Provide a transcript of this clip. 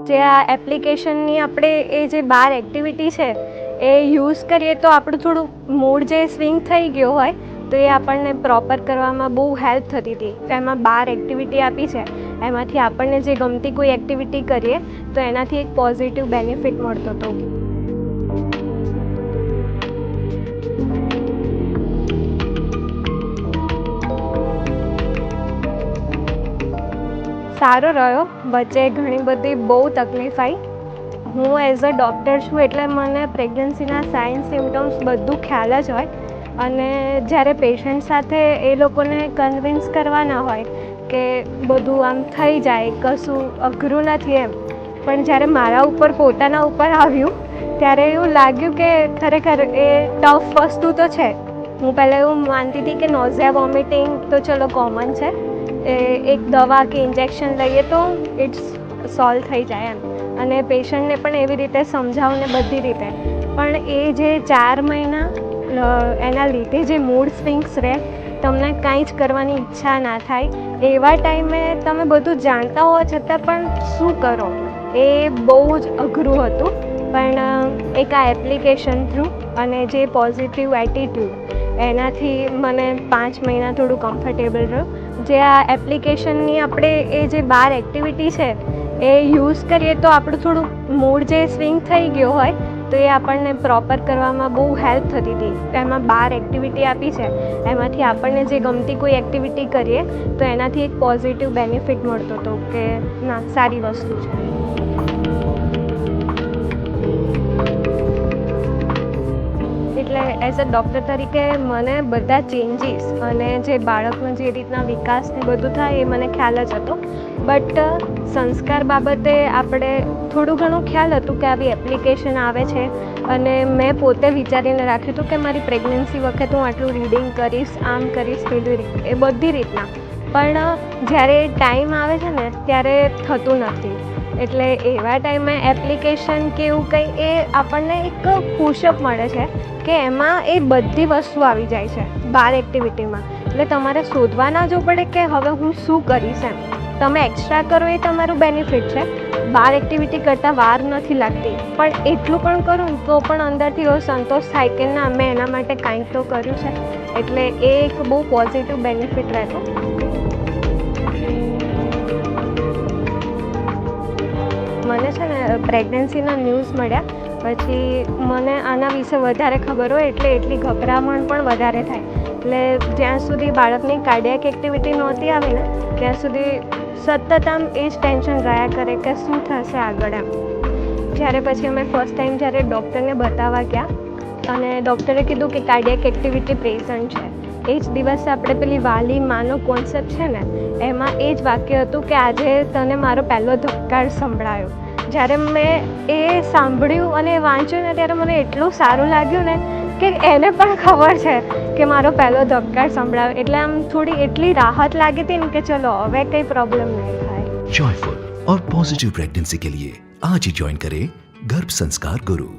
જે આ એપ્લિકેશનની આપણે જે 12 એક્ટિવિટી છે એ યુઝ કરીએ તો આપણું થોડું મૂડ જે સ્વિંગ થઈ ગયો હોય તો એ આપણને પ્રોપર કરવામાં બહુ હેલ્પ થતી હતી. એમાં 12 એક્ટિવિટી આપી છે, એમાંથી આપણને જે ગમતી કોઈ એક્ટિવિટી કરીએ તો એનાથી એક પોઝિટિવ બેનિફિટ મળતો હતો. સારો રહ્યો. વચ્ચે ઘણી બધી બહુ તકલીફ આવી. હું એઝ અ ડૉક્ટર છું એટલે મને પ્રેગ્નન્સીના સાઇન સિમ્ટમ્સ બધું ખ્યાલ જ હોય, અને જ્યારે પેશન્ટ સાથે એ લોકોને કન્વિન્સ કરવાના હોય કે બધું આમ થઈ જાય, કશું અઘરું નથી એમ, પણ જ્યારે મારા ઉપર પોતાના ઉપર આવ્યું ત્યારે એવું લાગ્યું કે ખરેખર એ ટફ વસ્તુ તો છે. હું પહેલાં એવું માનતી હતી કે નોઝિયા વોમિટિંગ તો ચલો કોમન છે, એક દવા કે ઇન્જેક્શન લઈએ તો ઇટ્સ સોલ્વ થઈ જાય એમ, અને પેશન્ટને પણ એવી રીતે સમજાવું ને બધી રીતે. પણ એ જે 4 મહિના એના લીધે જે મૂડ સ્વિંગ્સ રહે, તમને કાંઈ જ કરવાની ઈચ્છા ના થાય, એવા ટાઈમે તમે બધું જાણતા હોવા છતાં પણ શું કરો, એ બહુ જ અઘરું હતું. પણ એક આ એપ્લિકેશન થ્રુ અને જે પોઝિટિવ એટીટ્યૂડ, એનાથી મને 5 મહિના થોડું કમ્ફર્ટેબલ રહ્યું. જે આ એપ્લિકેશનની આપણે જે 12 એક્ટિવિટી છે એ યુઝ કરીએ તો આપણું થોડું મૂડ જે સ્વિંગ થઈ ગયો હોય તો એ આપણને પ્રોપર કરવામાં બહુ હેલ્પ થતી હતી. એમાં 12 એક્ટિવિટી આપી છે, એમાંથી આપણને જે ગમતી કોઈ એક્ટિવિટી કરીએ તો એનાથી એક પોઝિટિવ બેનિફિટ મળતો હતો કે ના, સારી વસ્તુ છે. એટલે એઝ અ ડૉક્ટર તરીકે મને બધા ચેન્જીસ અને જે બાળકનો જે રીતના વિકાસ ને બધું થાય એ મને ખ્યાલ જ હતો, બટ સંસ્કાર બાબતે આપણે થોડું ઘણું ખ્યાલ હતું કે આવી એપ્લિકેશન આવે છે, અને મેં પોતે વિચારીને રાખ્યું હતું કે મારી પ્રેગ્નન્સી વખતે હું આટલું રીડિંગ કરીશ, આમ કરીશ, એ બધી રીતના. પણ જ્યારે ટાઈમ આવે છે ને ત્યારે થતું નથી. એટલે એવા ટાઈમે એપ્લિકેશન કે એવું કંઈ એ આપણને એક પુશઅપ મળે છે કે એમાં એ બધી વસ્તુ આવી જાય છે 12 એક્ટિવિટીમાં. એટલે તમારે શોધવા ના જવું પડે કે હવે હું શું કરીશ એમ. તમે એક્સ્ટ્રા કરો એ તમારું બેનિફિટ છે. 12 એક્ટિવિટી કરતાં વાર નથી લાગતી, પણ એટલું પણ કરું ને તો પણ અંદરથી એવો સંતોષ થાય કે ના, મેં એના માટે કાંઈક તો કર્યું છે. એટલે એ એક બહુ પોઝિટિવ બેનિફિટ રહેતો. મને છે ને પ્રેગ્નન્સીના ન્યૂઝ મળ્યા પછી મને આના વિશે વધારે ખબર હોય એટલે એટલી ગભરામણ પણ વધારે થાય. એટલે જ્યાં સુધી બાળકની કાર્ડિયાક એક્ટિવિટી નહોતી આવી ને ત્યાં સુધી સતત આમ એ જ ટેન્શન રહ્યા કરે કે શું થશે આગળ એમ. જ્યારે પછી અમે ફર્સ્ટ ટાઈમ જ્યારે ડૉક્ટરને બતાવવા ગયા અને ડૉક્ટરે કીધું કે કાર્ડિયાક એક્ટિવિટી પ્રેઝન્ટ છે, એ જ દિવસે આપણે પેલી વાલી માનો કોન્સેપ્ટ છે ને એમાં એ જ વાક્ય હતું કે આજે તને મારો પહેલો ધબકાર સંભળાયો. જ્યારે મેં એ સાંભળ્યું અને વાંચ્યું ને ત્યારે મને એટલું સારું લાગ્યું ને કે એને પણ ખબર છે કે મારો પહેલો ધબકાર સંભળાયો. એટલે આમ થોડી એટલી રાહત લાગી હતી ને કે ચલો હવે કંઈ પ્રોબ્લેમ નહીં થાય. जॉयफुल और पॉजिटिव प्रेगनेंसी के लिए आज ही ज्वाइन करें गर्भ संस्कार गुरु.